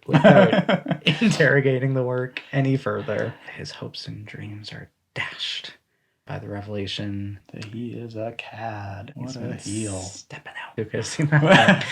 A: Without interrogating the work any further. His hopes and dreams are dashed by the revelation
B: that he is a cad. What a heel.
A: Stepping out. You could have seen that.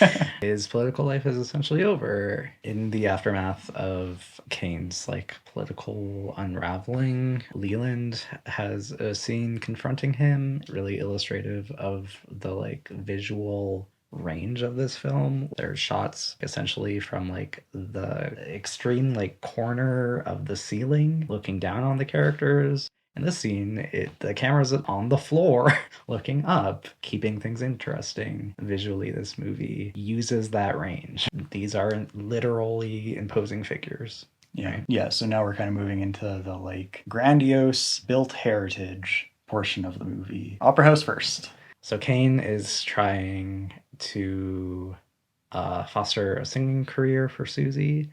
A: His political life is essentially over. In the aftermath of Kane's political unraveling, Leland has a scene confronting him, really illustrative of the visual range of this film. There's shots essentially from the extreme corner of the ceiling looking down on the characters. In this scene, the camera's on the floor looking up, keeping things interesting. Visually, this movie uses that range. These are literally imposing figures.
B: Yeah.
A: Right?
B: Yeah, so now we're kind of moving into the grandiose built heritage portion of the movie. Opera House first.
A: So Kane is trying to foster a singing career for Susie.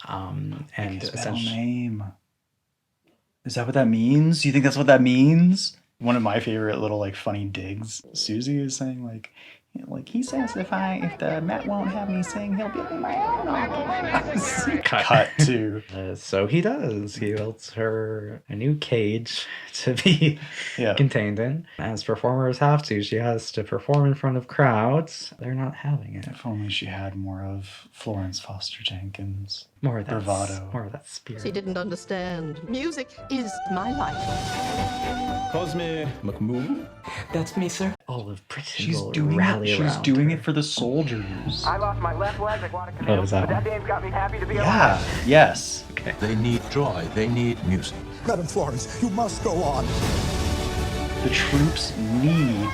A: And
B: his middle
A: essentially,
B: name. Is that what that means? Do you think that's what that means? One of my favorite little funny digs. Susie is saying he says if the Met won't have me sing, he'll build me my own opera. Cut to.
A: So he does. He builds her a new cage to be contained in. As performers have to, she has to perform in front of crowds. They're not having it.
B: If only she had more of Florence Foster Jenkins.
A: More of that
B: bravado.
A: More of that spirit.
U: She didn't understand. Music is my life.
T: Cosme McMoon?
L: That's me, sir.
A: All of Britain
B: She's
A: will
B: doing
A: rally
B: it.
A: around
B: She's doing
A: her.
B: it for the soldiers.
Q: I lost my left leg at Guadalcanal,
A: was that
Q: but that
A: one?
Q: dame's got me happy to be
B: Yeah.
Q: alive.
B: Yes.
A: Okay.
T: They need joy. They need music.
V: Madam Florence, you must go on.
B: The troops need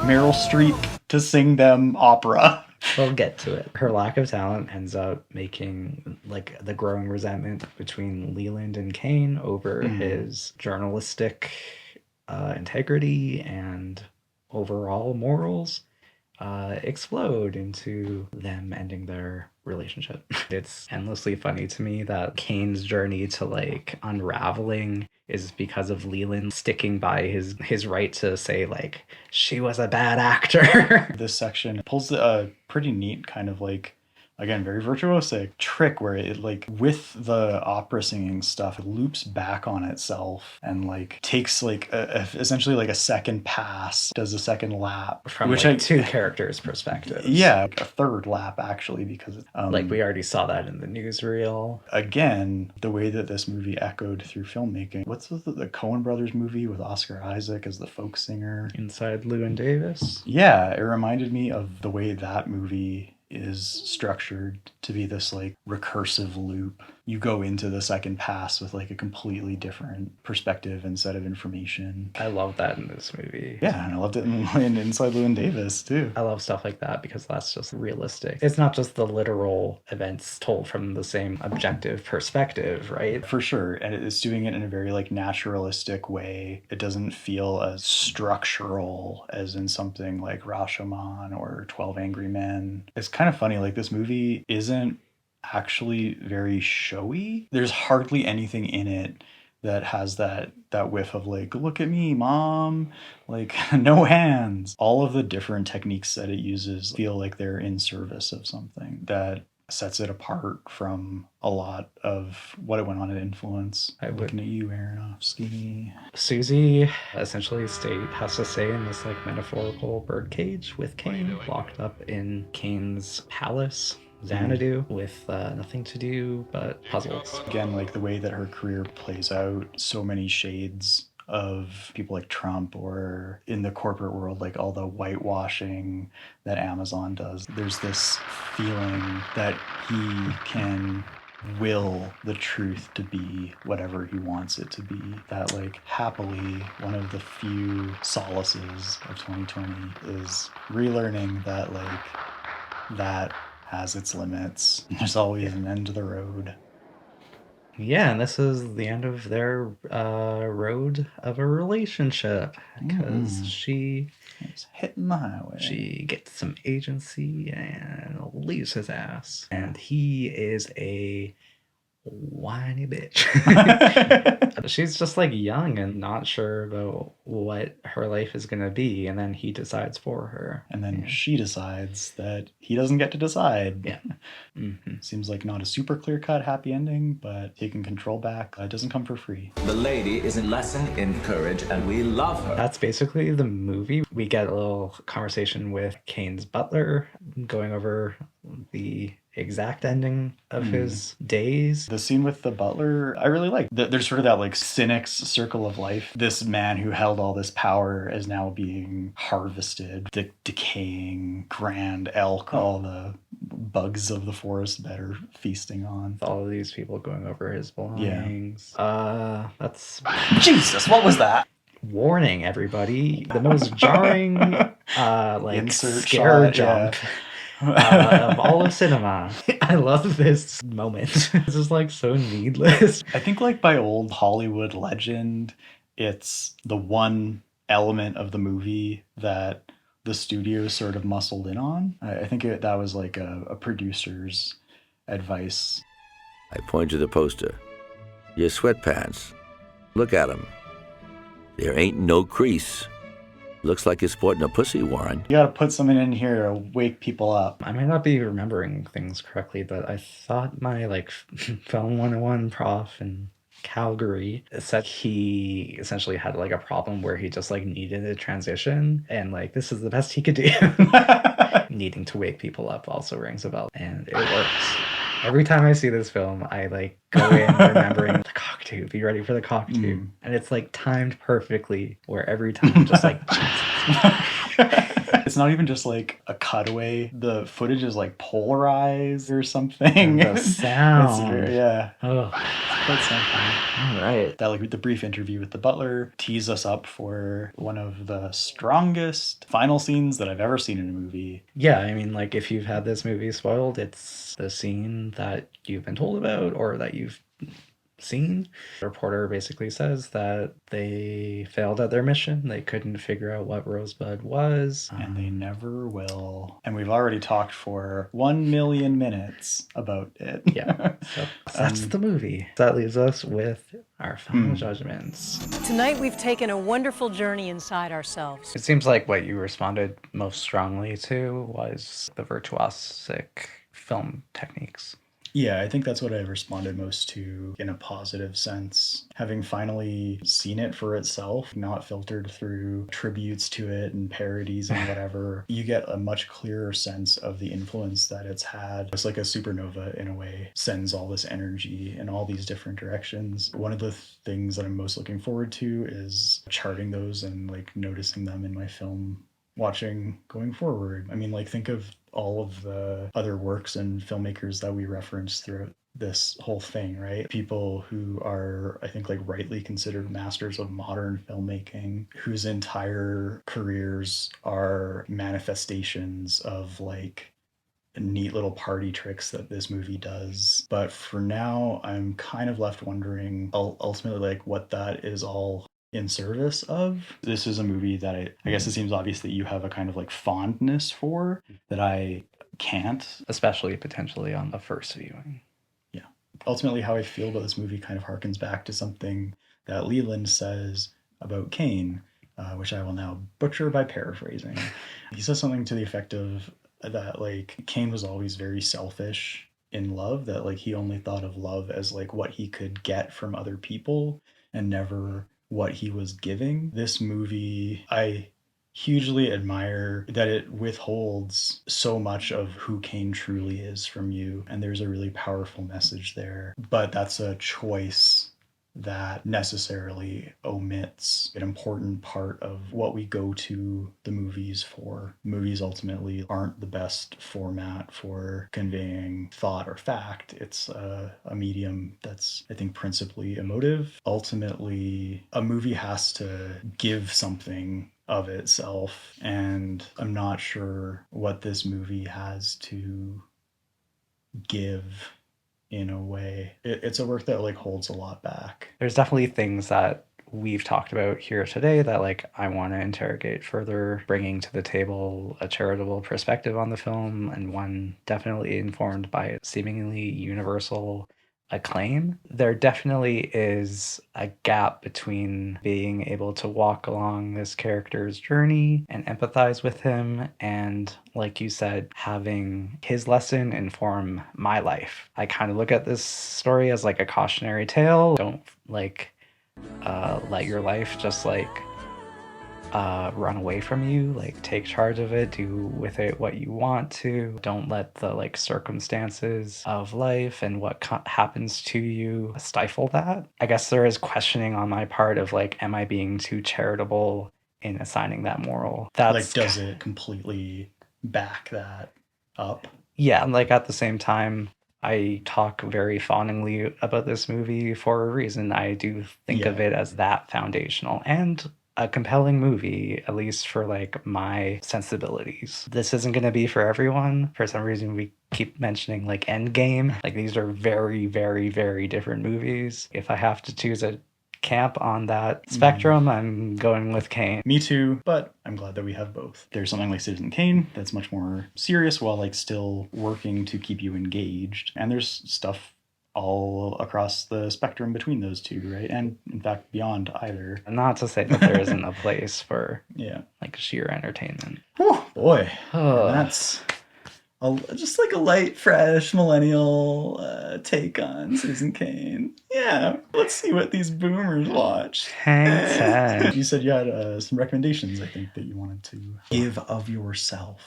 B: Meryl Streep to sing them opera.
A: We'll get to it. Her lack of talent ends up making the growing resentment between Leland and Kane over his journalistic integrity and overall morals explode into them ending their relationship. It's endlessly funny to me that Kane's journey to unraveling is because of Leland sticking by his right to say she was a bad actor.
B: This section pulls a pretty neat kind of again, very virtuosic trick where it with the opera singing stuff, it loops back on itself and takes essentially a second pass, does a second lap
A: From two characters' perspectives.
B: Yeah, a third lap actually, because
A: we already saw that in the newsreel.
B: Again, the way that this movie echoed through filmmaking. What's the Coen Brothers movie with Oscar Isaac as the folk singer?
A: Inside Llewyn Davis?
B: Yeah, it reminded me of the way that movie is structured to be this recursive loop. You go into the second pass with a completely different perspective and set of information.
A: I love that in this movie.
B: Yeah, and I loved it in Inside Llewyn Davis too.
A: I love stuff like that because that's just realistic. It's not just the literal events told from the same objective perspective, right?
B: For sure, and it's doing it in a very naturalistic way. It doesn't feel as structural as in something like Rashomon or 12 Angry Men. It's kind of funny, this movie isn't actually very showy. There's hardly anything in it that has that whiff of look at me, mom, no hands. All of the different techniques that it uses feel like they're in service of something that sets it apart from a lot of what it went on to influence. Looking at you, Aronofsky.
A: Susie essentially has to stay in this metaphorical birdcage with Kane, locked up in Kane's palace, Xanadu, with nothing to do but puzzles.
B: Again, the way that her career plays out, so many shades of people like Trump, or in the corporate world, all the whitewashing that Amazon does. There's this feeling that he can will the truth to be whatever he wants it to be. That happily, one of the few solaces of 2020 is relearning that that has its limits. There's always an end to the road.
A: Yeah, and this is the end of their road of a relationship because she
B: He's hitting the highway.
A: She gets some agency and leaves his ass. And he is a whiny bitch. She's just like young and not sure about what her life is going to be. And then he decides for her.
B: And then she decides that he doesn't get to decide.
A: Yeah. Mm-hmm.
B: Seems like not a super clear-cut happy ending, but taking control back. It doesn't come for free.
C: The lady is a lesson in courage, and we love her.
A: That's basically the movie. We get a little conversation with Kane's butler going over the exact ending of his days.
B: The scene with the butler, I really like. There's sort of that like cynic's circle of life. This man who held all this power is now being harvested. The decaying grand elk, all the bugs of the forest that are feasting on.
A: All of these people going over his belongings. That's...
B: Jesus, what was that?
A: Warning, everybody. The most jarring
B: Insert
A: scare
B: shot,
A: jump.
B: Yeah.
A: Of all of cinema. I love this moment. This is like so needless.
B: I think like by old Hollywood legend, it's the one element of the movie that the studio sort of muscled in on. I think that was like a producer's advice.
D: I point to the poster. Your sweatpants. Look at them. There ain't no crease. Looks like you're sporting a pussy, Warren.
B: You gotta put something in here to wake people up.
A: I might not be remembering things correctly, but I thought my film 101 prof in Calgary said he essentially had like a problem where he just like needed a transition, and like this is the best he could do. Needing to wake people up also rings a bell, and it works. Every time I see this film, I like go in remembering the cock tube, be ready for the cock tube. And it's like timed perfectly where every time I'm just like,
B: It's not even just like a cutaway. The footage is like polarized or something.
A: And the sound.
B: Yeah.
A: Oh,
B: quite something.
A: All right.
B: That like the brief interview with the butler tees us up for one of the strongest final scenes that I've ever seen in a movie.
A: Yeah, I mean, like if you've had this movie spoiled, it's the scene that you've been told about or that you've seen. The reporter basically says that they failed at their mission. They couldn't figure out what Rosebud was.
B: And they never will. And we've already talked for 1 million minutes about it.
A: Yeah. So that's the movie. That leaves us with our final judgments.
H: Tonight we've taken a wonderful journey inside ourselves.
A: It seems like what you responded most strongly to was the virtuosic film techniques.
B: Yeah, I think that's what I responded most to in a positive sense. Having finally seen it for itself, not filtered through tributes to it and parodies and whatever, you get a much clearer sense of the influence that it's had. It's like a supernova in a way, sends all this energy in all these different directions. One of the things that I'm most looking forward to is charting those and like noticing them in my film watching going forward. I mean, like think of all of the other works and filmmakers that we reference throughout this whole thing, right? People who are, I think, like rightly considered masters of modern filmmaking, whose entire careers are manifestations of like neat little party tricks that this movie does. But for now, I'm kind of left wondering ultimately like what that is all in service of. This is a movie that I guess it seems obvious that you have a kind of like fondness for that I can't.
A: Especially potentially on the first viewing.
B: Yeah. Ultimately, how I feel about this movie kind of harkens back to something that Leland says about Kane, which I will now butcher by paraphrasing. He says something to the effect of that like Kane was always very selfish in love, that like he only thought of love as like what he could get from other people and never what he was giving. This movie, I hugely admire that it withholds so much of who Kane truly is from you, and there's a really powerful message there. But that's a choice that necessarily omits an important part of what we go to the movies for. Movies ultimately aren't the best format for conveying thought or fact. It's a medium that's, I think, principally emotive. Ultimately, a movie has to give something of itself, and I'm not sure what this movie has to give. In a way, it's a work that like holds a lot back.
A: There's definitely things that we've talked about here today that like I want to interrogate further, bringing to the table a charitable perspective on the film, and one definitely informed by its seemingly universal acclaim. There definitely is a gap between being able to walk along this character's journey and empathize with him, and like you said, having his lesson inform my life. I kind of look at this story as like a cautionary tale. Don't like let your life just like run away from you. Like, take charge of it, do with it what you want to. Don't let the like circumstances of life and what happens to you stifle that. I guess there is questioning on my part of like, am I being too charitable in assigning that moral? That's
B: like, does it completely back that up?
A: Yeah, like at the same time, I talk very fawningly about this movie for a reason. I do think of it as that foundational and a compelling movie, at least for like my sensibilities. This isn't going to be for everyone. For some reason, we keep mentioning like Endgame. Like, these are very, very, very different movies. If I have to choose a camp on that spectrum, I'm going with Kane.
B: Me too, but I'm glad that we have both. There's something like Citizen Kane that's much more serious while like still working to keep you engaged. And there's stuff all across the spectrum between those two, right? And in fact, beyond either.
A: Not to say that there isn't a place for like sheer entertainment.
B: Whew, boy, that's just like a light, fresh millennial take on Citizen Kane. Yeah, let's see what these boomers watch. You said you had some recommendations, I think, that you wanted to give of yourself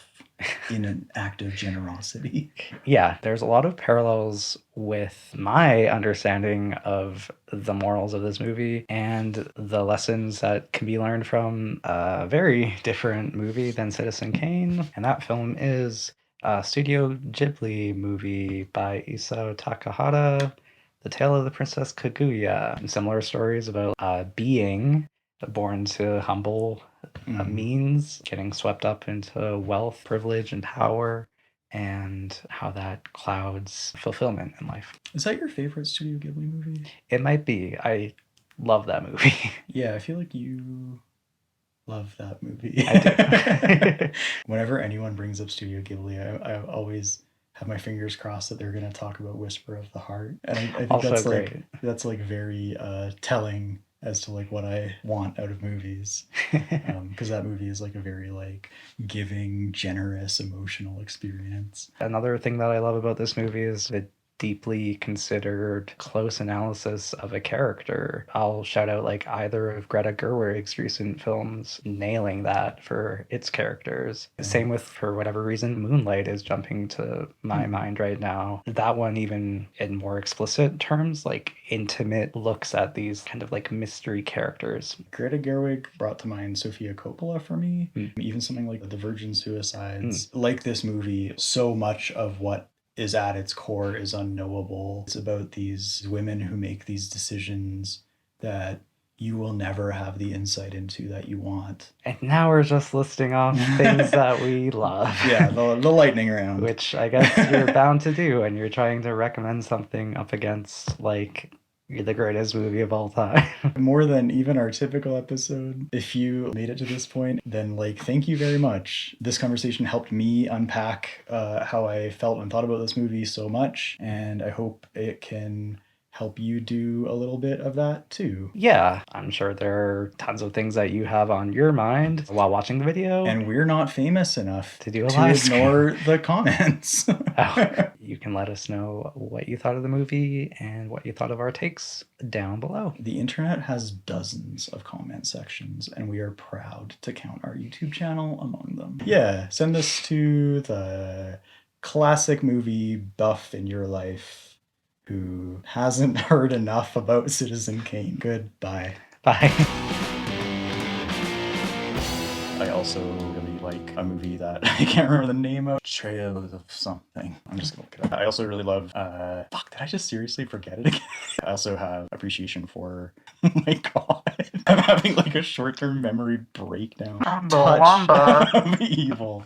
B: in an act of generosity.
A: Yeah, there's a lot of parallels with my understanding of the morals of this movie and the lessons that can be learned from a very different movie than Citizen Kane. And that film is a Studio Ghibli movie by Isao Takahata, The Tale of the Princess Kaguya. And similar stories about a being born to humble means, getting swept up into wealth, privilege, and power, and how that clouds fulfillment in life.
B: Is that your favorite Studio Ghibli movie?
A: It might be. I love that movie.
B: Yeah, I feel like you love that movie.
A: I do.
B: Whenever anyone brings up Studio Ghibli, I always have my fingers crossed that they're going to talk about Whisper of the Heart. And I think
A: Also
B: that's
A: great.
B: that's like very telling as to like what I want out of movies, because that movie is like a very like giving, generous, emotional experience.
A: Another thing that I love about this movie is the deeply considered, close analysis of a character. I'll shout out like either of Greta Gerwig's recent films nailing that for its characters. Same with, for whatever reason, Moonlight is jumping to my mind right now. That one, even in more explicit terms, like intimate looks at these kind of like mystery characters.
B: Greta Gerwig brought to mind Sofia Coppola for me. Even something like The Virgin Suicides. Like this movie, so much of what is at its core is unknowable. It's about these women who make these decisions that you will never have the insight into that you want.
A: And now we're just listing off things that we love.
B: Yeah, the lightning round.
A: Which I guess you're bound to do when you're trying to recommend something up against, like, the greatest movie of all time.
B: More than even our typical episode. If you made it to this point, then like, thank you very much. This conversation helped me unpack how I felt and thought about this movie so much, and I hope it can help you do a little bit of that too.
A: Yeah, I'm sure there are tons of things that you have on your mind while watching the video.
B: And we're not famous enough
A: to do a
B: to
A: live
B: ignore the comments.
A: You can let us know what you thought of the movie and what you thought of our takes down below.
B: The internet has dozens of comment sections, and we are proud to count our YouTube channel among them. Yeah, send this to the classic movie buff in your life who hasn't heard enough about Citizen Kane. Goodbye.
A: Bye.
B: I also really like a movie that I can't remember the name of. Trail of something. I'm just gonna look it up. I also really love, fuck, did I just seriously forget it again? I also have appreciation for, oh my god, I'm having like a short-term memory breakdown. Touch of Evil.